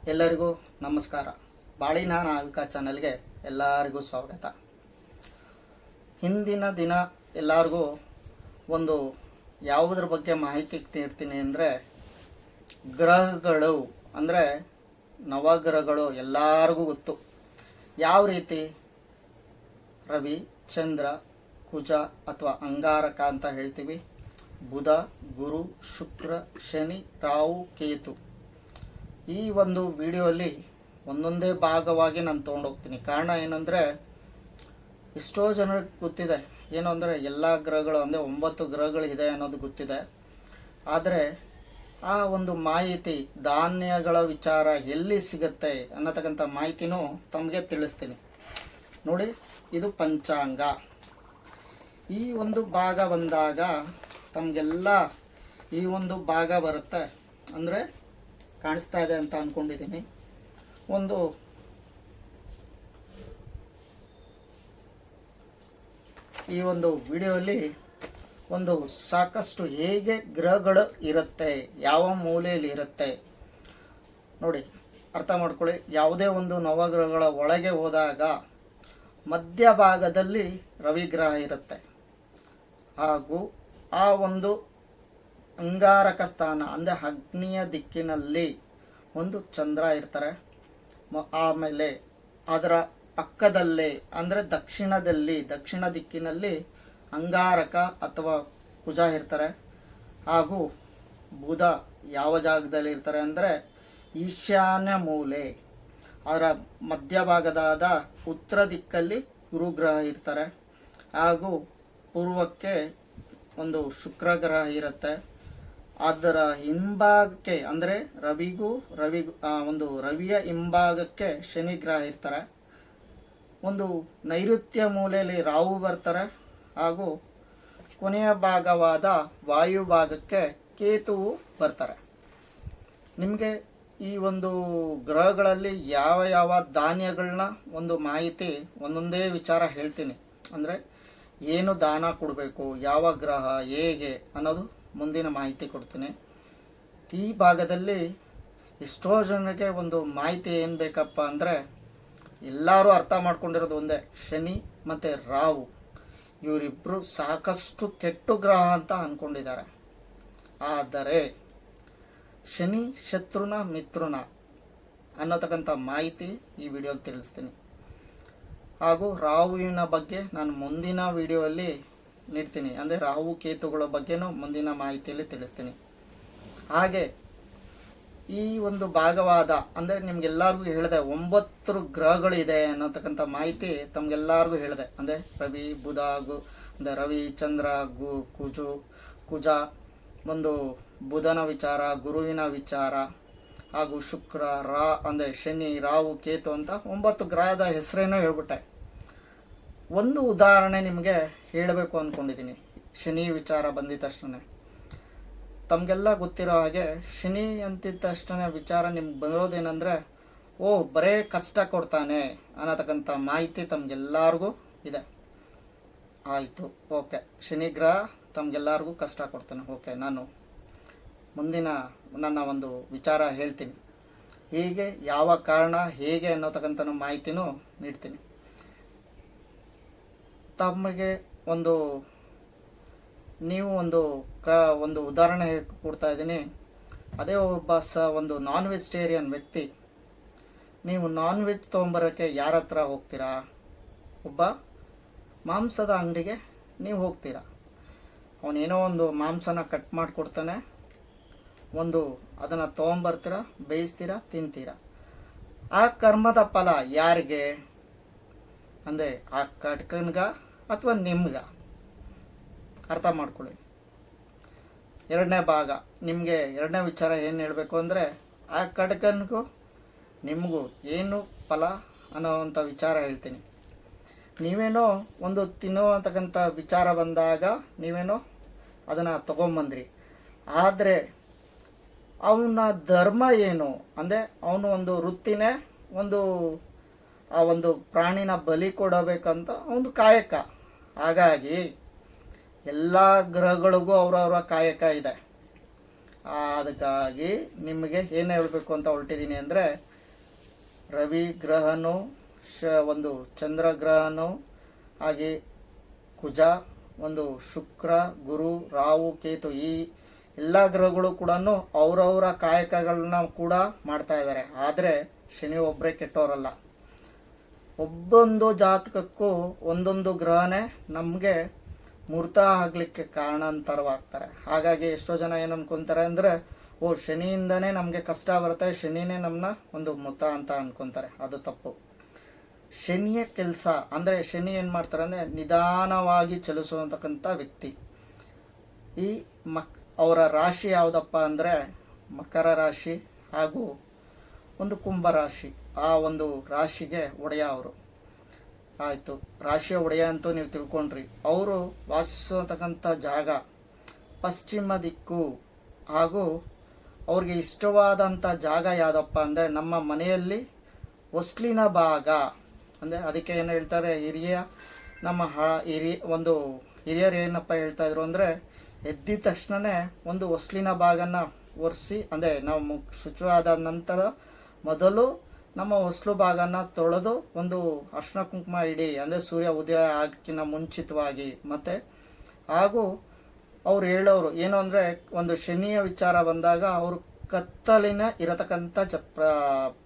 ಎಲ್ಲರಿಗೂ ನಮಸ್ಕಾರ. ಬಾಳಿನ ನಾವಿಕ ಚಾನಲ್ಗೆ ಎಲ್ಲರಿಗೂ ಸ್ವಾಗತ. ಹಿಂದಿನ ದಿನ ಎಲ್ಲರಿಗೂ ಒಂದು ಯಾವುದ್ರ ಬಗ್ಗೆ ಮಾಹಿತಿ ನೀಡ್ತೀನಿ ಅಂದರೆ, ಗ್ರಹಗಳು ಅಂದರೆ ನವಗ್ರಹಗಳು ಎಲ್ಲರಿಗೂ ಗೊತ್ತು. ಯಾವ ರೀತಿ ರವಿ, ಚಂದ್ರ, ಕುಜ ಅಥವಾ ಅಂಗಾರಕ ಅಂತ ಹೇಳ್ತೀವಿ, ಬುಧ, ಗುರು, ಶುಕ್ರ, ಶನಿ, ರಾಹು, ಕೇತು. ಈ ಒಂದು ವಿಡಿಯೋಲಿ ಒಂದೊಂದೇ ಭಾಗವಾಗಿ ನಾನು ತೊಗೊಂಡೋಗ್ತೀನಿ. ಕಾರಣ ಏನಂದರೆ, ಎಷ್ಟೋ ಜನರಿಗೆ ಗೊತ್ತಿದೆ ಏನು ಅಂದರೆ ಎಲ್ಲ ಗ್ರಹಗಳು ಅಂದರೆ 9 ಗ್ರಹಗಳಿದೆ ಅನ್ನೋದು ಗೊತ್ತಿದೆ. ಆದರೆ ಆ ಒಂದು ಮಾಹಿತಿ ಧಾನ್ಯಗಳ ವಿಚಾರ ಎಲ್ಲಿ ಸಿಗುತ್ತೆ ಅನ್ನತಕ್ಕಂಥ ಮಾಹಿತಿನೂ ತಮಗೆ ತಿಳಿಸ್ತೀನಿ. ನೋಡಿ, ಇದು ಪಂಚಾಂಗ. ಈ ಒಂದು ಭಾಗ ಬಂದಾಗ ತಮಗೆಲ್ಲ ಈ ಒಂದು ಭಾಗ ಬರುತ್ತೆ. ಅಂದರೆ ಕಾಣಿಸ್ತಾ ಇದೆ ಅಂತ ಅಂದ್ಕೊಂಡಿದ್ದೀನಿ. ಈ ಒಂದು ವಿಡಿಯೋಲಿ ಒಂದು ಸಾಕಷ್ಟು ಹೇಗೆ ಗ್ರಹಗಳು ಇರುತ್ತೆ, ಯಾವ ಮೂಲೆಯಲ್ಲಿ ಇರುತ್ತೆ ನೋಡಿ, ಅರ್ಥ ಮಾಡ್ಕೊಳ್ಳಿ. ಯಾವುದೇ ಒಂದು ನವಗ್ರಹಗಳ ಒಳಗೆ ಹೋದಾಗ ಮಧ್ಯಭಾಗದಲ್ಲಿ ರವಿಗ್ರಹ ಇರುತ್ತೆ, ಹಾಗೂ ಆ ಒಂದು ಅಂಗಾರಕ ಸ್ಥಾನ ಅಂದರೆ ಅಗ್ನಿಯ ದಿಕ್ಕಿನಲ್ಲಿ ಒಂದು ಚಂದ್ರ ಇರ್ತಾರೆ. ಆಮೇಲೆ ಅದರ ಪಕ್ಕದಲ್ಲೇ ಅಂದರೆ ದಕ್ಷಿಣ ದಿಕ್ಕಿನಲ್ಲಿ ಅಂಗಾರಕ ಅಥವಾ ಕುಜ ಇರ್ತಾರೆ. ಹಾಗೂ ಬುಧ ಯಾವ ಜಾಗದಲ್ಲಿ ಇರ್ತಾರೆ ಅಂದರೆ ಈಶಾನ್ಯ ಮೂಲೆ, ಅದರ ಮಧ್ಯಭಾಗದಾದ ಉತ್ತರ ದಿಕ್ಕಲ್ಲಿ ಗುರುಗ್ರಹ ಇರ್ತಾರೆ. ಹಾಗೂ ಪೂರ್ವಕ್ಕೆ ಒಂದು ಶುಕ್ರ ಗ್ರಹ ಇರುತ್ತೆ. ಅದರ ಹಿಂಭಾಗಕ್ಕೆ ಅಂದರೆ ರವಿಯ ಹಿಂಭಾಗಕ್ಕೆ ಶನಿ ಗ್ರಹ ಇರ್ತಾರೆ. ಒಂದು ನೈಋತ್ಯ ಮೂಲೆಯಲ್ಲಿ ರಾಹು ಬರ್ತಾರೆ. ಹಾಗೂ ಕೊನೆಯ ಭಾಗವಾದ ವಾಯು ಭಾಗಕ್ಕೆ ಕೇತುವು ಬರ್ತಾರೆ. ನಿಮಗೆ ಈ ಒಂದು ಗ್ರಹಗಳಲ್ಲಿ ಯಾವ ಯಾವ ಧಾನ್ಯಗಳನ್ನ ಒಂದು ಮಾಹಿತಿ ಒಂದೊಂದೇ ವಿಚಾರ ಹೇಳ್ತೀನಿ. ಅಂದರೆ ಏನು ದಾನ ಕೊಡಬೇಕು, ಯಾವ ಗ್ರಹ ಹೇಗೆ ಅನ್ನೋದು ಮುಂದಿನ ಮಾಹಿತಿ ಕೊಡ್ತೀನಿ. ಈ ಭಾಗದಲ್ಲಿ ಎಷ್ಟೋ ಜನರಿಗೆ ಒಂದು ಮಾಹಿತಿ ಏನು ಬೇಕಪ್ಪ ಅಂದರೆ, ಎಲ್ಲರೂ ಅರ್ಥ ಮಾಡ್ಕೊಂಡಿರೋದು ಒಂದೇ, ಶನಿ ಮತ್ತು ರಾಹು ಇವರಿಬ್ಬರು ಸಾಕಷ್ಟು ಕೆಟ್ಟು ಗ್ರಹ ಅಂತ ಅಂದ್ಕೊಂಡಿದ್ದಾರೆ. ಆದರೆ ಶನಿ ಶತ್ರುನ ಮಿತ್ರುನ ಅನ್ನೋತಕ್ಕಂಥ ಮಾಹಿತಿ ಈ ವಿಡಿಯೋಲಿ ತಿಳಿಸ್ತೀನಿ. ಹಾಗೂ ರಾಹುವಿನ ಬಗ್ಗೆ ನಾನು ಮುಂದಿನ ವಿಡಿಯೋಲ್ಲಿ ನೀಡ್ತೀನಿ. ಅಂದರೆ ರಾಹು ಕೇತುಗಳ ಬಗ್ಗೆನೂ ಮುಂದಿನ ಮಾಹಿತಿಯಲ್ಲಿ ತಿಳಿಸ್ತೀನಿ. ಹಾಗೆ ಈ ಒಂದು ಭಾಗವಾದ ಅಂದರೆ ನಿಮಗೆಲ್ಲರಿಗೂ ಹೇಳಿದೆ 9 ಗ್ರಹಗಳಿದೆ ಅನ್ನೋತಕ್ಕಂಥ ಮಾಹಿತಿ ತಮಗೆಲ್ಲರಿಗೂ ಹೇಳಿದೆ. ಅಂದರೆ ರವಿ, ಬುಧ, ಅಂದರೆ ರವಿ, ಚಂದ್ರ, ಕುಜ, ಒಂದು ಬುಧನ ವಿಚಾರ, ಗುರುವಿನ ವಿಚಾರ, ಹಾಗೂ ಶುಕ್ರ, ಅಂದರೆ ಶನಿ, ರಾಹು, ಕೇತು ಅಂತ 9 ಗ್ರಹದ ಹೆಸರೇನೋ ಹೇಳ್ಬಿಟ್ಟೆ. ಒಂದು ಉದಾಹರಣೆ ನಿಮಗೆ ಹೇಳಬೇಕು ಅಂದ್ಕೊಂಡಿದ್ದೀನಿ. ಶನಿ ವಿಚಾರ ಬಂದಿದ್ದ ತಕ್ಷಣ ತಮಗೆಲ್ಲ ಗೊತ್ತಿರೋ ಹಾಗೆ, ಶನಿ ಅಂತಿದ್ದ ತಕ್ಷಣ ವಿಚಾರ ನಿಮ್ಗೆ ಬರೋದೇನೆಂದರೆ, ಬರೇ ಕಷ್ಟ ಕೊಡ್ತಾನೆ ಅನ್ನತಕ್ಕಂಥ ಮಾಹಿತಿ ತಮಗೆಲ್ಲರಿಗೂ ಇದೆ. ಆಯಿತು, ಓಕೆ, ಶನಿ ಗ್ರಹ ತಮಗೆಲ್ಲರಿಗೂ ಕಷ್ಟ ಕೊಡ್ತಾನೆ. ಓಕೆ, ನಾನು ಮುಂದಿನ ನನ್ನ ಒಂದು ವಿಚಾರ ಹೇಳ್ತೀನಿ. ಹೀಗೆ ಯಾವ ಕಾರಣ ಹೇಗೆ ಅನ್ನೋತಕ್ಕಂಥ ಮಾಹಿತಿನೂ ನೀಡ್ತೀನಿ. ತಮಗೆ ನೀವು ಒಂದು ಉದಾಹರಣೆ ಕೊಡ್ತಾ ಇದ್ದೀನಿ. ಅದೇ ಒಬ್ಬ ಒಂದು ನಾನ್ ವೆಜಿಟೇರಿಯನ್ ವ್ಯಕ್ತಿ, ನೀವು ನಾನ್ ವೆಜ್ ತೊಗೊಂಬರೋಕ್ಕೆ ಯಾರ ಹತ್ರ ಹೋಗ್ತೀರಾ? ಒಬ್ಬ ಮಾಂಸದ ಅಂಗಡಿಗೆ ನೀವು ಹೋಗ್ತೀರಾ. ಅವನೇನೋ ಒಂದು ಮಾಂಸನ ಕಟ್ ಮಾಡಿಕೊಡ್ತಾನೆ, ಅದನ್ನು ತೊಗೊಂಬರ್ತೀರ, ಬೇಯಿಸ್ತೀರ, ತಿಂತೀರ. ಆ ಕರ್ಮದ ಫಲ ಯಾರಿಗೆ ಅಂದರೆ ಆ ಕಟ್ಕನ್ಗ ಅಥವಾ ನಿಮ್ಗ? ಅರ್ಥ ಮಾಡ್ಕೊಳ್ಳಿ. ಎರಡನೇ ಭಾಗ ನಿಮಗೆ ಎರಡನೇ ವಿಚಾರ ಏನು ಹೇಳಬೇಕು ಅಂದರೆ, ಆ ಕಟ್ಕನ್ಗೂ ನಿಮಗೂ ಏನು ಫಲ ಅನ್ನೋವಂಥ ವಿಚಾರ ಹೇಳ್ತೀನಿ. ನೀವೇನೋ ಒಂದು ತಿನ್ನುವಂತಕ್ಕಂಥ ವಿಚಾರ ಬಂದಾಗ ನೀವೇನೋ ಅದನ್ನು ತೊಗೊಂಬಂದ್ರಿ. ಆದರೆ ಅವನ ಧರ್ಮ ಏನು ಅಂದರೆ, ಅವನು ಒಂದು ವೃತ್ತಿನೇ ಆ ಒಂದು ಪ್ರಾಣಿನ ಬಲಿ ಕೊಡಬೇಕಂತ ಒಂದು ಕಾಯಕ. ಹಾಗಾಗಿ ಎಲ್ಲ ಗ್ರಹಗಳಿಗೂ ಅವರವರ ಕಾಯಕ ಇದೆ. ಅದಕ್ಕಾಗಿ ನಿಮಗೆ ಏನು ಹೇಳಬೇಕು ಅಂತ ಹೊರಟಿದ್ದೀನಿ ಅಂದರೆ, ರವಿ ಗ್ರಹನು ಒಂದು ಚಂದ್ರಗ್ರಹನು, ಹಾಗೆ ಕುಜ, ಒಂದು ಶುಕ್ರ, ಗುರು, ರಾಹು, ಕೇತು, ಈ ಎಲ್ಲ ಗ್ರಹಗಳು ಕೂಡ ಅವರವರ ಕಾಯಕಗಳನ್ನ ಕೂಡ ಮಾಡ್ತಾ ಇದ್ದಾರೆ. ಆದರೆ ಶನಿ ಒಬ್ಬರೇ ಕೆಟ್ಟವರಲ್ಲ. ಒಬ್ಬೊಂದು ಜಾತಕಕ್ಕೂ ಒಂದೊಂದು ಗ್ರಹನೇ ನಮಗೆ ಮೃತ ಆಗಲಿಕ್ಕೆ ಕಾರಣಾಂತರವಾಗ್ತಾರೆ. ಹಾಗಾಗಿ ಎಷ್ಟೋ ಜನ ಏನು ಅನ್ಕೊತಾರೆ ಅಂದರೆ, ಓ ಶನಿಯಿಂದನೇ ನಮಗೆ ಕಷ್ಟ ಬರುತ್ತೆ, ಶನಿನೇ ನಮ್ಮನ್ನ ಒಂದು ಮೃತ ಅಂತ ಅನ್ಕೊತಾರೆ. ಅದು ತಪ್ಪು. ಶನಿಯ ಕೆಲಸ ಅಂದರೆ ಶನಿ ಏನು ಮಾಡ್ತಾರೆ ಅಂದರೆ ನಿಧಾನವಾಗಿ ಚಲಿಸುವಂತಕ್ಕಂಥ ವ್ಯಕ್ತಿ. ಈ ಅವರ ರಾಶಿ ಯಾವುದಪ್ಪ ಅಂದರೆ ಮಕರ ರಾಶಿ ಹಾಗೂ ಒಂದು ಕುಂಭ ರಾಶಿ. ಆ ಒಂದು ರಾಶಿಗೆ ಒಡೆಯ ಅವರು. ಆಯಿತು, ರಾಶಿಯ ಒಡೆಯ ಅಂತೂ ನೀವು ತಿಳ್ಕೊಂಡ್ರಿ. ಅವರು ವಾಸಿಸುವಂತಕ್ಕಂಥ ಜಾಗ ಪಶ್ಚಿಮ ದಿಕ್ಕು. ಹಾಗೂ ಅವ್ರಿಗೆ ಇಷ್ಟವಾದಂಥ ಜಾಗ ಯಾವುದಪ್ಪ ಅಂದರೆ ನಮ್ಮ ಮನೆಯಲ್ಲಿ ಹೊಸ್ಲಿನ ಭಾಗ. ಅಂದರೆ ಅದಕ್ಕೆ ಏನು ಹೇಳ್ತಾರೆ, ನಮ್ಮ ಹಿರಿಯರು ಏನಪ್ಪ ಹೇಳ್ತಾಯಿದ್ರು ಅಂದರೆ, ಎದ್ದಿದ ತಕ್ಷಣವೇ ಒಂದು ಹೊಸ್ಲಿನ ಭಾಗನ ಒರೆಸಿ, ಅಂದರೆ ನಾವು ಶುಚಿವಾದ ನಂತರ ಮೊದಲು ನಮ್ಮ ಹೊಸ್ಲು ಭಾಗನ ತೊಳೆದು ಒಂದು ಅರ್ಶಿನ ಕುಂಕುಮ ಇಡಿ, ಅಂದರೆ ಸೂರ್ಯ ಉದಯ ಆಗಕ್ಕಿಂತ ಮುಂಚಿತವಾಗಿ. ಮತ್ತು ಹಾಗೂ ಅವ್ರು ಹೇಳೋರು ಏನು ಅಂದರೆ, ಒಂದು ಶನಿಯ ವಿಚಾರ ಬಂದಾಗ ಅವರು ಕತ್ತಲಿನ ಇರತಕ್ಕಂಥ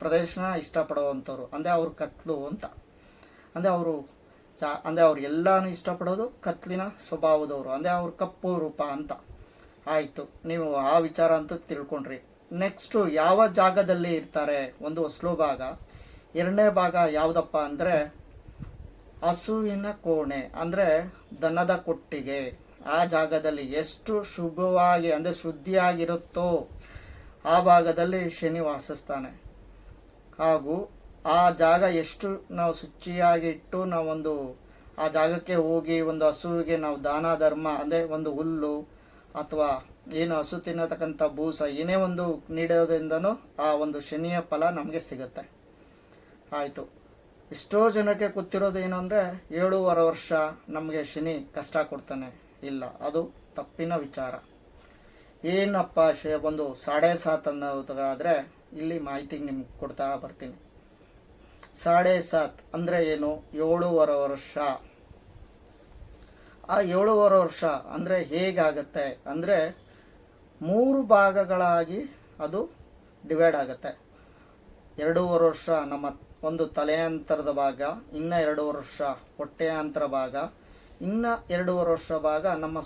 ಪ್ರದೇಶನ ಇಷ್ಟಪಡುವಂಥವ್ರು. ಅಂದರೆ ಅವರು ಕತ್ಲು ಅಂತ, ಅಂದರೆ ಅವರು ಅವ್ರು ಎಲ್ಲನೂ ಇಷ್ಟಪಡೋದು ಕತ್ಲಿನ ಸ್ವಭಾವದವರು, ಅಂದರೆ ಅವ್ರ ಕಪ್ಪು ರೂಪ ಅಂತ. ಆಯಿತು, ನೀವು ಆ ವಿಚಾರ ಅಂತೂ ತಿಳ್ಕೊಂಡ್ರಿ. ನೆಕ್ಸ್ಟು ಯಾವ ಜಾಗದಲ್ಲಿ ಇರ್ತಾರೆ, ಒಂದು ಹೊಸ್ಲು ಭಾಗ. ಎರಡನೇ ಭಾಗ ಯಾವುದಪ್ಪ ಅಂದರೆ ಹಸುವಿನ ಕೋಣೆ, ಅಂದರೆ ದನದ ಕೊಟ್ಟಿಗೆ. ಆ ಜಾಗದಲ್ಲಿ ಎಷ್ಟು ಶುಭವಾಗಿ ಅಂದರೆ ಶುದ್ಧಿಯಾಗಿರುತ್ತೋ ಆ ಭಾಗದಲ್ಲಿ ಶನಿ ವಾಸಿಸ್ತಾನೆ. ಹಾಗೂ ಆ ಜಾಗ ಎಷ್ಟು ನಾವು ಶುಚಿಯಾಗಿ ಇಟ್ಟು ನಾವೊಂದು ಆ ಜಾಗಕ್ಕೆ ಹೋಗಿ ಒಂದು ಹಸುವಿಗೆ ನಾವು ದಾನ ಧರ್ಮ, ಅಂದರೆ ಒಂದು ಹುಲ್ಲು ಅಥವಾ ಏನು ಹಸು ತಿನ್ನತಕ್ಕಂಥ ಬೂಸ ಏನೇ ಒಂದು ನೀಡೋದ್ರಿಂದನೂ ಆ ಒಂದು ಶನಿಯ ಫಲ ನಮಗೆ ಸಿಗುತ್ತೆ. ಆಯಿತು, ಎಷ್ಟೋ ಜನಕ್ಕೆ ಗೊತ್ತಿರೋದು ಏನು ಅಂದರೆ 7.5 ವರ್ಷ ನಮಗೆ ಶನಿ ಕಷ್ಟ ಕೊಡ್ತಾನೆ. ಇಲ್ಲ, ಅದು ತಪ್ಪಿನ ವಿಚಾರ. ಏನಪ್ಪ ಒಂದು 7.5 ಅನ್ನೋದಾದರೆ ಇಲ್ಲಿ ಮಾಹಿತಿಗೆ ನಿಮ್ಗೆ ಕೊಡ್ತಾ ಬರ್ತೀನಿ. 7.5 ಅಂದರೆ ಏನು, 7.5 ವರ್ಷ. ಆ 7.5 ವರ್ಷ ಅಂದರೆ ಹೇಗಾಗತ್ತೆ ಅಂದರೆ 3 ಭಾಗಗಳಾಗಿ ಅದು ಡಿವೈಡ್ ಆಗುತ್ತೆ. 2.5 ವರ್ಷ ನಮ್ಮ ಒಂದು ತಲೆಯಂತರದ ಭಾಗ, ಇನ್ನು 2 ವರ್ಷ ಹೊಟ್ಟೆಯಂತರ ಭಾಗ, ಇನ್ನು 2.5 ವರ್ಷ ಭಾಗ ನಮ್ಮ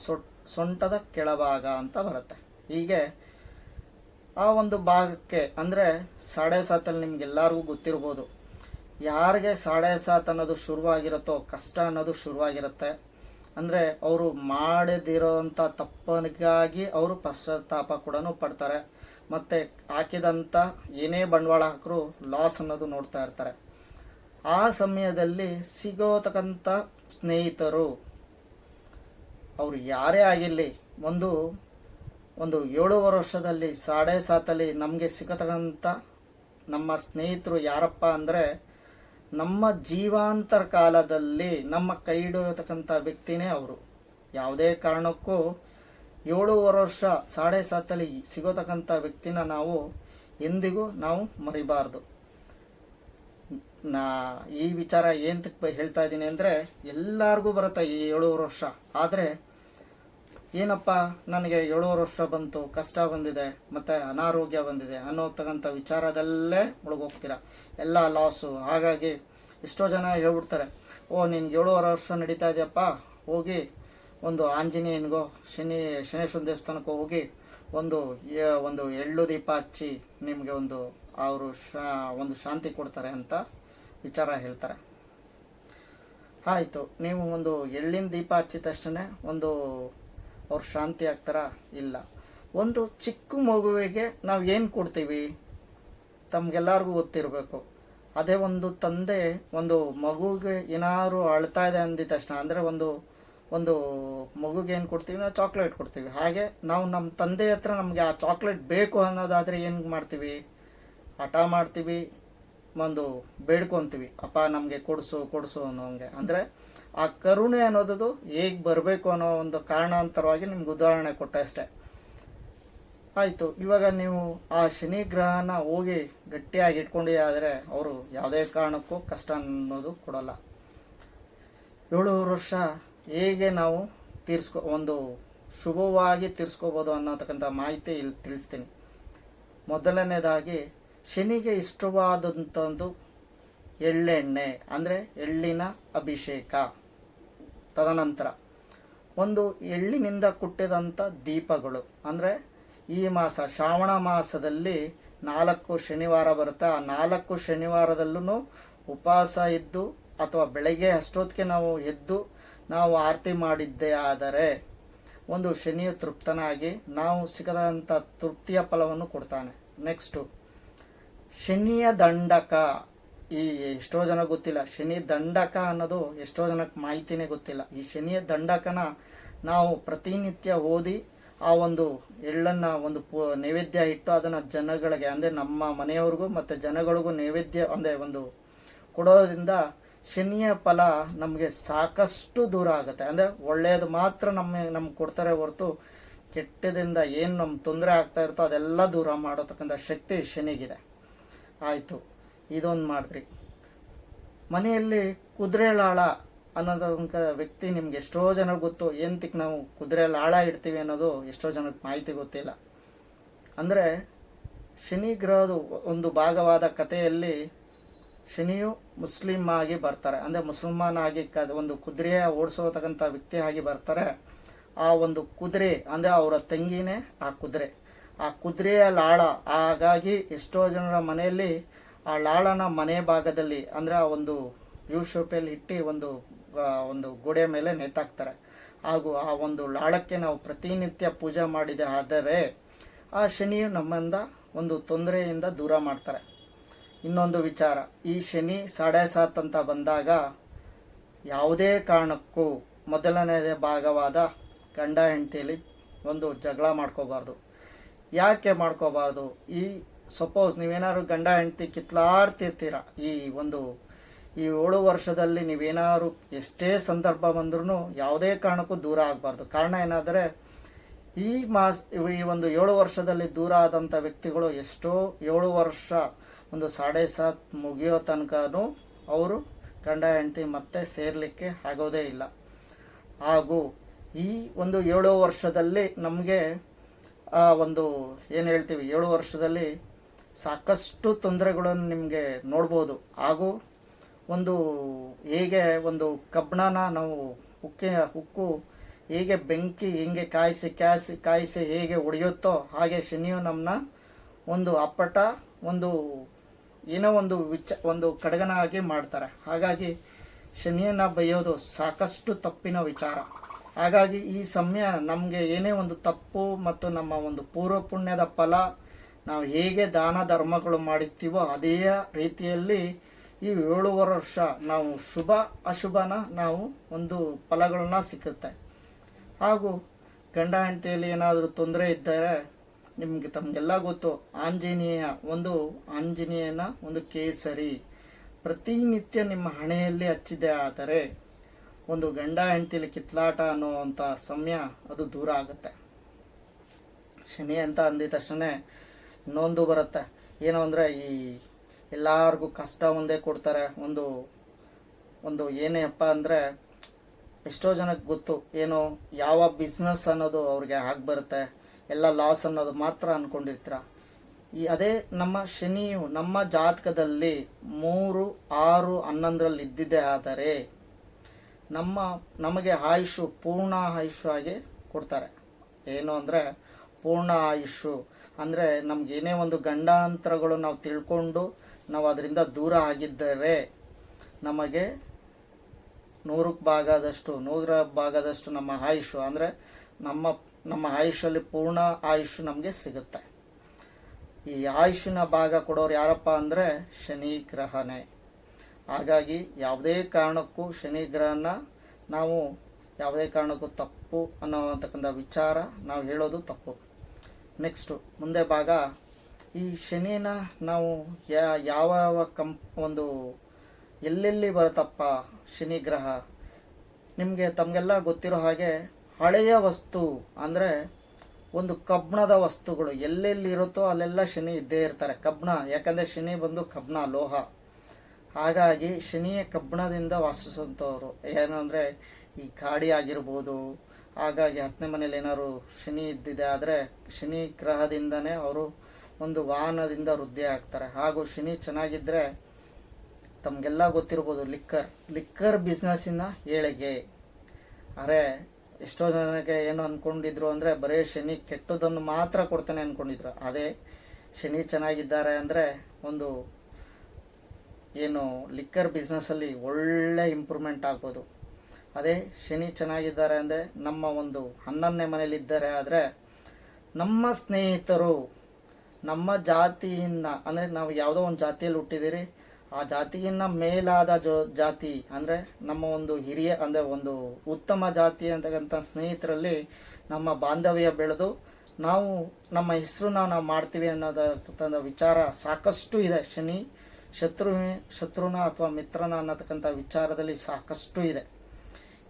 ಸೊಂಟದ ಕೆಳಭಾಗ ಅಂತ ಬರುತ್ತೆ. ಹೀಗೆ ಆ ಒಂದು ಭಾಗಕ್ಕೆ ಅಂದರೆ 7.5 ನಿಮ್ಗೆಲ್ಲರಿಗೂ ಗೊತ್ತಿರ್ಬೋದು. ಯಾರಿಗೆ 7.5 ಅನ್ನೋದು ಶುರುವಾಗಿರುತ್ತೋ ಕಷ್ಟ ಅನ್ನೋದು ಶುರುವಾಗಿರುತ್ತೆ. ಅಂದರೆ ಅವರು ಮಾಡದಿರೋವಂಥ ತಪ್ಪನಿಗಾಗಿ ಅವರು ಪಶ್ಚಾತ್ತಾಪ ಕೂಡ ಪಡ್ತಾರೆ. ಮತ್ತು ಹಾಕಿದಂಥ ಏನೇ ಬಂಡವಾಳ ಹಾಕರೂ ಲಾಸ್ ಅನ್ನೋದು ನೋಡ್ತಾ ಇರ್ತಾರೆ. ಆ ಸಮಯದಲ್ಲಿ ಸಿಗೋತಕ್ಕಂಥ ಸ್ನೇಹಿತರು ಅವರು ಯಾರೇ ಆಗಿರಲಿ, ಒಂದು 7.5 ವರ್ಷದಲ್ಲಿ 7.5 ನಮಗೆ ಸಿಗತಕ್ಕಂಥ ನಮ್ಮ ಸ್ನೇಹಿತರು ಯಾರಪ್ಪ ಅಂದರೆ ನಮ್ಮ ಜೀವಾಂತರ ಕಾಲದಲ್ಲಿ ನಮ್ಮ ಕೈ ಹಿಡಿಯತಕ್ಕಂಥ ವ್ಯಕ್ತಿನೇ ಅವರು. ಯಾವುದೇ ಕಾರಣಕ್ಕೂ 7.5 ವರ್ಷ 7.5 ಸಿಗೋತಕ್ಕಂಥ ವ್ಯಕ್ತಿನ ನಾವು ಎಂದಿಗೂ ನಾವು ಮರಿಬಾರ್ದು. ಈ ವಿಚಾರ ಏನು ಹೇಳ್ತಾ ಇದ್ದೀನಿ ಅಂದರೆ, ಎಲ್ಲರಿಗೂ ಬರುತ್ತೆ ಈ 7.5 ವರ್ಷ. ಆದರೆ ಏನಪ್ಪ ನನಗೆ 7.5 ವರ್ಷ ಬಂತು, ಕಷ್ಟ ಬಂದಿದೆ, ಮತ್ತು ಅನಾರೋಗ್ಯ ಬಂದಿದೆ ಅನ್ನೋತಕ್ಕಂಥ ವಿಚಾರದಲ್ಲೇ ಮುಳುಗೋಗ್ತೀರ, ಎಲ್ಲ ಲಾಸು. ಹಾಗಾಗಿ ಎಷ್ಟೋ ಜನ ಹೇಳ್ಬಿಡ್ತಾರೆ, ಓ ನಿನ್ಗೆ 7.5 ವರ್ಷ ನಡೀತಾ ಇದೆಯಪ್ಪ, ಹೋಗಿ ಒಂದು ಆಂಜನೇಯನಿಗೋ ಶನೇಶ್ವರ ದೇವಸ್ಥಾನಕ್ಕೋ ಹೋಗಿ ಒಂದು ಎಳ್ಳು ದೀಪ ಹಚ್ಚಿ ನಿಮಗೆ ಅವರು ಒಂದು ಶಾಂತಿ ಕೊಡ್ತಾರೆ ಅಂತ ವಿಚಾರ ಹೇಳ್ತಾರೆ. ಆಯಿತು, ನೀವು ಒಂದು ಎಳ್ಳಿನ ದೀಪ ಹಚ್ಚಿದ ತಕ್ಷಣ ಅವ್ರು ಶಾಂತಿ ಆಗ್ತಾರ? ಇಲ್ಲ. ಒಂದು ಚಿಕ್ಕ ಮಗುವಿಗೆ ನಾವು ಏನು ಕೊಡ್ತೀವಿ ತಮಗೆಲ್ಲರಿಗೂ ಗೊತ್ತಿರಬೇಕು. ಅದೇ ಒಂದು ತಂದೆ ಒಂದು ಮಗುಗೆ ಏನಾದ್ರು ಅಳ್ತಾ ಇದೆ ಅಂದಿದ ತಕ್ಷಣ, ಅಂದರೆ ಒಂದು ಮಗುಗೆ ಏನು ಕೊಡ್ತೀವಿ, ನಾವು ಚಾಕ್ಲೇಟ್ ಕೊಡ್ತೀವಿ. ಹಾಗೆ ನಾವು ನಮ್ಮ ತಂದೆ ಹತ್ರ ನಮಗೆ ಆ ಚಾಕ್ಲೇಟ್ ಬೇಕು ಅನ್ನೋದಾದರೆ ಏನು ಮಾಡ್ತೀವಿ, ಹಠ ಮಾಡ್ತೀವಿ, ಬೇಡ್ಕೊತೀವಿ, ಅಪ್ಪ ನಮಗೆ ಕೊಡಿಸು ಅನ್ನೋಂಗೆ. ಅಂದರೆ ಆ ಕರುಣೆ ಅನ್ನೋದು ಹೇಗೆ ಬರಬೇಕು ಅನ್ನೋ ಒಂದು ಕಾರಣಾಂತರವಾಗಿ ನಿಮ್ಗೆ ಉದಾಹರಣೆ ಕೊಟ್ಟೆ ಅಷ್ಟೆ. ಆಯಿತು. ಇವಾಗ ನೀವು ಆ ಶನಿ ಗ್ರಹನ ಹೋಗಿ ಗಟ್ಟಿಯಾಗಿ ಇಟ್ಕೊಂಡಿದ್ದಾರೆ ಅವರು ಯಾವುದೇ ಕಾರಣಕ್ಕೂ ಕಷ್ಟ ಅನ್ನೋದು ಕೊಡೋಲ್ಲ. 7 ವರ್ಷ ಹೇಗೆ ನಾವು ಒಂದು ಶುಭವಾಗಿ ತೀರಿಸ್ಕೋಬೋದು ಅನ್ನೋತಕ್ಕಂಥ ಮಾಹಿತಿ ಇಲ್ಲಿ ತಿಳಿಸ್ತೀನಿ. ಮೊದಲನೇದಾಗಿ ಶನಿಗೆ ಇಷ್ಟವಾದಂಥದ್ದು ಎಳ್ಳೆಣ್ಣೆ ಅಂದರೆ ಎಳ್ಳಿನ ಅಭಿಷೇಕ. ತದನಂತರ ಒಂದು ಎಳ್ಳಿನಿಂದ ಕುಟ್ಟಿದಂಥ ದೀಪಗಳು, ಅಂದರೆ ಈ ಮಾಸ ಶ್ರಾವಣ ಮಾಸದಲ್ಲಿ 4 ಶನಿವಾರ ಬರುತ್ತೆ. ಆ 4 ಶನಿವಾರದಲ್ಲೂ ಉಪವಾಸ ಇದ್ದು ಅಥವಾ ಬೆಳಗ್ಗೆ ಅಷ್ಟೊತ್ತಿಗೆ ನಾವು ಎದ್ದು ನಾವು ಆರತಿ ಮಾಡಿದ್ದೇ ಆದರೆ ಒಂದು ಶನಿಯು ತೃಪ್ತನಾಗಿ ನಾವು ಸಿಗದಂಥ ತೃಪ್ತಿಯ ಫಲವನ್ನು ಕೊಡ್ತಾನೆ. ನೆಕ್ಸ್ಟು ಶನಿಯ ದಂಡಕ. ಈ ಎಷ್ಟೋ ಜನ ಗೊತ್ತಿಲ್ಲ, ಶನಿ ದಂಡಕ ಅನ್ನೋದು ಎಷ್ಟೋ ಜನಕ್ಕೆ ಮಾಹಿತಿನೇ ಗೊತ್ತಿಲ್ಲ. ಈ ಶನಿಯ ದಂಡಕನ ನಾವು ಪ್ರತಿನಿತ್ಯ ಓದಿ ಆ ಒಂದು ಎಳ್ಳನ್ನು ಒಂದು ನೈವೇದ್ಯ ಇಟ್ಟು ಅದನ್ನು ಜನಗಳಿಗೆ ಅಂದರೆ ನಮ್ಮ ಮನೆಯವ್ರಿಗೂ ಮತ್ತು ಜನಗಳಿಗೂ ನೈವೇದ್ಯ ಅಂದರೆ ಒಂದು ಕೊಡೋದ್ರಿಂದ ಶನಿಯ ಫಲ ನಮಗೆ ಸಾಕಷ್ಟು ದೂರ ಆಗುತ್ತೆ. ಅಂದರೆ ಒಳ್ಳೆಯದು ಮಾತ್ರ ನಮ್ಗೆ ಕೊಡ್ತಾರೆ ಹೊರತು ಕೆಟ್ಟದಿಂದ ಏನು ನಮ್ಮ ತೊಂದರೆ ಆಗ್ತಾ ಇರುತ್ತೋ ಅದೆಲ್ಲ ದೂರ ಮಾಡೋತಕ್ಕಂಥ ಶಕ್ತಿ ಶನಿಗಿದೆ. ಆಯಿತು, ಇದೊಂದು ಮಾಡಿದ್ರಿ. ಮನೆಯಲ್ಲಿ ಕುದುರೆ ಲಾಳ ಅನ್ನೋದಂಥ ವ್ಯಕ್ತಿ ನಿಮ್ಗೆ ಎಷ್ಟೋ ಜನಕ್ಕೆ ಗೊತ್ತು. ಏನಕ್ಕೆ ನಾವು ಕುದುರೆ ಲಾಳ ಇಡ್ತೀವಿ ಅನ್ನೋದು ಎಷ್ಟೋ ಜನಕ್ಕೆ ಮಾಹಿತಿ ಗೊತ್ತಿಲ್ಲ. ಅಂದರೆ ಶನಿ ಗ್ರಹದ ಒಂದು ಭಾಗವಾದ ಕಥೆಯಲ್ಲಿ ಶನಿಯು ಮುಸ್ಲಿಂ ಆಗಿ ಬರ್ತಾರೆ, ಅಂದರೆ ಮುಸಲ್ಮಾನ್ ಆಗಿ ಒಂದು ಕುದುರೆಯ ಓಡಿಸೋತಕ್ಕಂಥ ವ್ಯಕ್ತಿ ಆಗಿ ಬರ್ತಾರೆ. ಆ ಒಂದು ಕುದುರೆ ಅಂದರೆ ಅವರ ತಂಗಿನೇ ಆ ಕುದುರೆಯ ಲಾಳ. ಹಾಗಾಗಿ ಎಷ್ಟೋ ಜನರ ಮನೆಯಲ್ಲಿ ಆ ಲಾಳನ ಮನೆ ಭಾಗದಲ್ಲಿ ಅಂದರೆ ಆ ಒಂದು ಯೂ ಶೇಪಲ್ಲಿ ಇಟ್ಟು ಒಂದು ಗೋಡೆ ಮೇಲೆ ನೇತಾಕ್ತಾರೆ. ಹಾಗೂ ಆ ಒಂದು ಲಾಳಕ್ಕೆ ನಾವು ಪ್ರತಿನಿತ್ಯ ಪೂಜೆ ಮಾಡಿದೆ ಆದರೆ ಆ ಶನಿಯು ನಮ್ಮಿಂದ ಒಂದು ತೊಂದರೆಯಿಂದ ದೂರ ಮಾಡ್ತಾರೆ. ಇನ್ನೊಂದು ವಿಚಾರ, ಈ ಶನಿ 7.5 ಅಂತ ಬಂದಾಗ ಯಾವುದೇ ಕಾರಣಕ್ಕೂ ಮೊದಲನೇ ಭಾಗವಾದ ಗಂಡ ಹೆಂಡತಿಯಲ್ಲಿ ಒಂದು ಜಗಳ ಮಾಡ್ಕೋಬಾರ್ದು. ಯಾಕೆ ಮಾಡ್ಕೋಬಾರ್ದು? ಈ ಸಪೋಸ್ ನೀವೇನಾದ್ರು ಗಂಡ ಹೆಂಡತಿ ಕಿತ್ಲಾಡ್ತಿರ್ತೀರ, ಈ 7 ವರ್ಷದಲ್ಲಿ ನೀವೇನಾದ್ರು ಎಷ್ಟೇ ಸಂದರ್ಭ ಬಂದ್ರೂ ಯಾವುದೇ ಕಾರಣಕ್ಕೂ ದೂರ ಆಗಬಾರ್ದು. ಕಾರಣ ಏನಾದರೆ ಈ 7 ವರ್ಷದಲ್ಲಿ ದೂರ ಆದಂಥ ವ್ಯಕ್ತಿಗಳು ಎಷ್ಟೋ 7 ವರ್ಷ 7.5 ಮುಗಿಯೋ ತನಕನೂ ಅವರು ಗಂಡ ಹೆಂಡತಿ ಮತ್ತೆ ಸೇರಲಿಕ್ಕೆ ಆಗೋದೇ ಇಲ್ಲ. ಹಾಗೂ ಈ 7 ವರ್ಷದಲ್ಲಿ ನಮಗೆ ಏನು ಹೇಳ್ತೀವಿ, 7 ವರ್ಷದಲ್ಲಿ ಸಾಕಷ್ಟು ತೊಂದರೆಗಳನ್ನು ನಿಮಗೆ ನೋಡ್ಬೋದು. ಹಾಗೂ ಹೇಗೆ ಕಬ್ಬಣನ ನಾವು ಉಕ್ಕು ಹೇಗೆ ಬೆಂಕಿ ಹಿಂಗೆ ಕಾಯಿಸಿ ಹೇಗೆ ಒಡೆಯುತ್ತೋ ಹಾಗೆ ಶನಿಯು ನಮ್ಮನ್ನ ಅಪ್ಪಟ ಏನೋ ಕಡಗನ ಆಗಿ ಮಾಡ್ತಾರೆ. ಹಾಗಾಗಿ ಶನಿಯನ್ನು ಬೈಯೋದು ಸಾಕಷ್ಟು ತಪ್ಪಿನ ವಿಚಾರ. ಹಾಗಾಗಿ ಈ ಸಮಯ ನಮಗೆ ಏನೇ ತಪ್ಪು ಮತ್ತು ನಮ್ಮ ಪೂರ್ವ ಪುಣ್ಯದ ಫಲ ನಾವು ಹೇಗೆ ದಾನ ಧರ್ಮಗಳು ಮಾಡಿರ್ತೀವೋ ಅದೇ ರೀತಿಯಲ್ಲಿ ಈ 7 ವರ್ಷ ನಾವು ಶುಭ ಅಶುಭನ ನಾವು ಫಲಗಳನ್ನ ಸಿಕ್ಕುತ್ತೆ. ಹಾಗೂ ಗಂಡ ಹೆಂಡತಿಯಲ್ಲಿ ಏನಾದರೂ ತೊಂದರೆ ಇದ್ದರೆ ತಮಗೆಲ್ಲ ಗೊತ್ತು, ಆಂಜನೇಯನ ಕೇಸರಿ ಪ್ರತಿನಿತ್ಯ ನಿಮ್ಮ ಹಣೆಯಲ್ಲಿ ಹಚ್ಚಿದೆ ಆದರೆ ಗಂಡ ಹೆಂಡತಿಯಲ್ಲಿ ಕಿತ್ಲಾಟ ಅನ್ನೋವಂಥ ಸಮಯ ಅದು ದೂರ ಆಗುತ್ತೆ. ಶನಿ ಅಂತ ಅಂದಿದ ತಕ್ಷಣ ಇನ್ನೊಂದು ಬರುತ್ತೆ, ಏನು ಅಂದರೆ ಈ ಎಲ್ಲರಿಗೂ ಕಷ್ಟ ಒಂದೇ ಕೊಡ್ತಾರೆ. ಏನಪ್ಪ ಅಂದರೆ ಎಷ್ಟೋ ಜನಕ್ಕೆ ಗೊತ್ತು, ಏನು ಯಾವ ಬಿಸ್ನೆಸ್ ಅನ್ನೋದು ಅವ್ರಿಗೆ ಬರುತ್ತೆ, ಎಲ್ಲ ಲಾಸ್ ಅನ್ನೋದು ಮಾತ್ರ ಅಂದ್ಕೊಂಡಿರ್ತೀರ. ಅದೇ ನಮ್ಮ ಶನಿಯು ನಮ್ಮ ಜಾತಕದಲ್ಲಿ 3, 6, 11ರಲ್ಲಿ ಇದ್ದಿದ್ದೇ ಆದರೆ ನಮಗೆ ಆಯುಷು ಪೂರ್ಣ ಆಯುಷು ಆಗಿ ಕೊಡ್ತಾರೆ. ಏನು ಅಂದರೆ ಪೂರ್ಣ ಆಯುಷು ಅಂದರೆ ನಮಗೇನೇ ಗಂಡಾಂತರಗಳು ನಾವು ತಿಳ್ಕೊಂಡು ನಾವು ಅದರಿಂದ ದೂರ ಆಗಿದ್ದರೆ ನಮಗೆ 100 ಭಾಗದಷ್ಟು ನಮ್ಮ ಆಯುಷು ಅಂದರೆ ನಮ್ಮ ಆಯುಷಲ್ಲಿ ಪೂರ್ಣ ಆಯುಷು ನಮಗೆ ಸಿಗುತ್ತೆ. ಈ ಆಯುಷಿನ ಭಾಗ ಕೊಡೋರು ಯಾರಪ್ಪ ಅಂದರೆ ಶನಿ ಗ್ರಹನೇ. ಹಾಗಾಗಿ ಯಾವುದೇ ಕಾರಣಕ್ಕೂ ಶನಿ ಗ್ರಹನ ನಾವು ಯಾವುದೇ ಕಾರಣಕ್ಕೂ ತಪ್ಪು ಅನ್ನೋತಕ್ಕಂಥ ವಿಚಾರ ನಾವು ಹೇಳೋದು ತಪ್ಪು. ನೆಕ್ಸ್ಟು ಮುಂದೆ ಭಾಗ, ಈ ಶನಿನ ನಾವು ಯಾವ ಎಲ್ಲೆಲ್ಲಿ ಬರುತ್ತಪ್ಪ ಶನಿ ಗ್ರಹ ತಮಗೆಲ್ಲ ಗೊತ್ತಿರೋ ಹಾಗೆ ಹಳೆಯ ವಸ್ತು ಅಂದರೆ ಒಂದು ಕಬ್ಬಿಣದ ವಸ್ತುಗಳು ಎಲ್ಲೆಲ್ಲಿ ಇರುತ್ತೋ ಅಲ್ಲೆಲ್ಲ ಶನಿ ಇದ್ದೇ ಇರ್ತಾರೆ. ಕಬ್ಬಿಣ, ಯಾಕಂದರೆ ಶನಿ ಬಂದು ಕಬ್ಬಿಣ, ಲೋಹ. ಹಾಗಾಗಿ ಶನಿಯ ಕಬ್ಬಿಣದಿಂದ ವಾಸಿಸುವಂಥವ್ರು ಏನು ಅಂದರೆ ಈ ಗಾಡಿ ಆಗಿರ್ಬೋದು. ಹಾಗಾಗಿ 10ನೇ ಮನೇಲಿ ಏನಾದ್ರು ಶನಿ ಇದ್ದಿದೆ ಆದರೆ ಶನಿ ಗ್ರಹದಿಂದನೇ ಅವರು ಒಂದು ವಾಹನದಿಂದ ವೃದ್ಧಿ ಆಗ್ತಾರೆ. ಹಾಗೂ ಶನಿ ಚೆನ್ನಾಗಿದ್ದರೆ ತಮಗೆಲ್ಲ ಗೊತ್ತಿರ್ಬೋದು, ಲಿಕ್ಕರ್ ಬಿಸ್ನೆಸ್ಸಿನ ಏಳಿಗೆ. ಅರೆ ಎಷ್ಟೋ ಜನಕ್ಕೆ ಏನು ಅಂದ್ಕೊಂಡಿದ್ರು ಅಂದರೆ ಬರೀ ಶನಿ ಕೆಟ್ಟದನ್ನು ಮಾತ್ರ ಕೊಡ್ತಾನೆ ಅಂದ್ಕೊಂಡಿದ್ರು. ಅದೇ ಶನಿ ಚೆನ್ನಾಗಿದ್ದಾರೆ ಅಂದರೆ ಒಂದು ಏನು ಲಿಕ್ಕರ್ ಬಿಸ್ನೆಸ್ಸಲ್ಲಿ ಒಳ್ಳೆ ಇಂಪ್ರೂವ್ಮೆಂಟ್ ಆಗ್ಬೋದು. ಅದೇ ಶನಿ ಚೆನ್ನಾಗಿದ್ದಾರೆ ಅಂದರೆ ನಮ್ಮ ಒಂದು 11ನೇ ಮನೇಲಿದ್ದಾರೆ ಆದರೆ ನಮ್ಮ ಸ್ನೇಹಿತರು ನಮ್ಮ ಜಾತಿಯಿಂದ, ಅಂದರೆ ನಾವು ಯಾವುದೋ ಒಂದು ಜಾತಿಯಲ್ಲಿ ಹುಟ್ಟಿದ್ದೀರಿ, ಆ ಜಾತಿಗಿನ್ನ ಮೇಲಾದ ಜಾತಿ ಅಂದರೆ ನಮ್ಮ ಒಂದು ಹಿರಿಯ ಅಂದರೆ ಒಂದು ಉತ್ತಮ ಜಾತಿ ಅಂತಕ್ಕಂಥ ಸ್ನೇಹಿತರಲ್ಲಿ ನಮ್ಮ ಬಾಂಧವ್ಯ ಬೆಳೆದು ನಾವು ನಮ್ಮ ಹೆಸರನ್ನ ನಾವು ಮಾಡ್ತೀವಿ ಅನ್ನೋದಕ್ಕಂಥ ವಿಚಾರ ಸಾಕಷ್ಟು ಇದೆ. ಶನಿ ಶತ್ರುನ ಅಥವಾ ಮಿತ್ರನ ಅನ್ನತಕ್ಕಂಥ ವಿಚಾರದಲ್ಲಿ ಸಾಕಷ್ಟು ಇದೆ.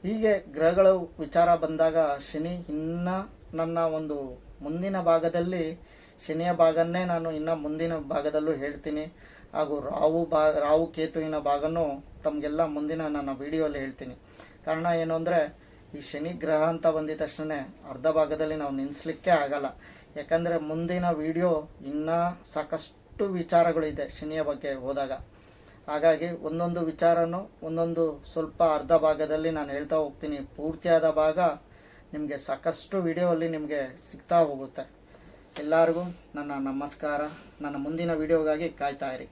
ಹೀಗೆ ಗ್ರಹಗಳ ವಿಚಾರ ಬಂದಾಗ ಶನಿ ಇನ್ನು ನನ್ನ ಒಂದು ಮುಂದಿನ ಭಾಗದಲ್ಲಿ ಶನಿಯ ಭಾಗನ್ನೇ ನಾನು ಇನ್ನು ಮುಂದಿನ ಭಾಗದಲ್ಲೂ ಹೇಳ್ತೀನಿ. ಹಾಗೂ ರಾಹು ಕೇತುವಿನ ಭಾಗನೂ ತಮಗೆಲ್ಲ ಮುಂದಿನ ನನ್ನ ವಿಡಿಯೋಲ್ಲಿ ಹೇಳ್ತೀನಿ. ಕಾರಣ ಏನು ಅಂದರೆ ಈ ಶನಿ ಗ್ರಹ ಅಂತ ಬಂದಿದ ತಕ್ಷಣ ಅರ್ಧ ಭಾಗದಲ್ಲಿ ನಾವು ನಿಲ್ಲಿಸಲಿಕ್ಕೆ ಆಗಲ್ಲ. ಯಾಕಂದರೆ ಮುಂದಿನ ವಿಡಿಯೋ ಇನ್ನೂ ಸಾಕಷ್ಟು ವಿಚಾರಗಳು ಇದೆ ಶನಿಯ ಬಗ್ಗೆ ಹೋದಾಗ. ಹಾಗಾಗಿ ಒಂದೊಂದು ವಿಚಾರನೂ ಒಂದೊಂದು ಸ್ವಲ್ಪ ಅರ್ಧ ಭಾಗದಲ್ಲಿ ನಾನು ಹೇಳ್ತಾ ಹೋಗ್ತೀನಿ. ಪೂರ್ತಿಯಾದ ಭಾಗ ನಿಮಗೆ ಸಾಕಷ್ಟು ವಿಡಿಯೋಲ್ಲಿ ನಿಮಗೆ ಸಿಗ್ತಾ ಹೋಗುತ್ತೆ. ಎಲ್ಲರಿಗೂ ನನ್ನ ನಮಸ್ಕಾರ. ನನ್ನ ಮುಂದಿನ ವಿಡಿಯೋಗಾಗಿ ಕಾಯ್ತಾ ಇರಿ.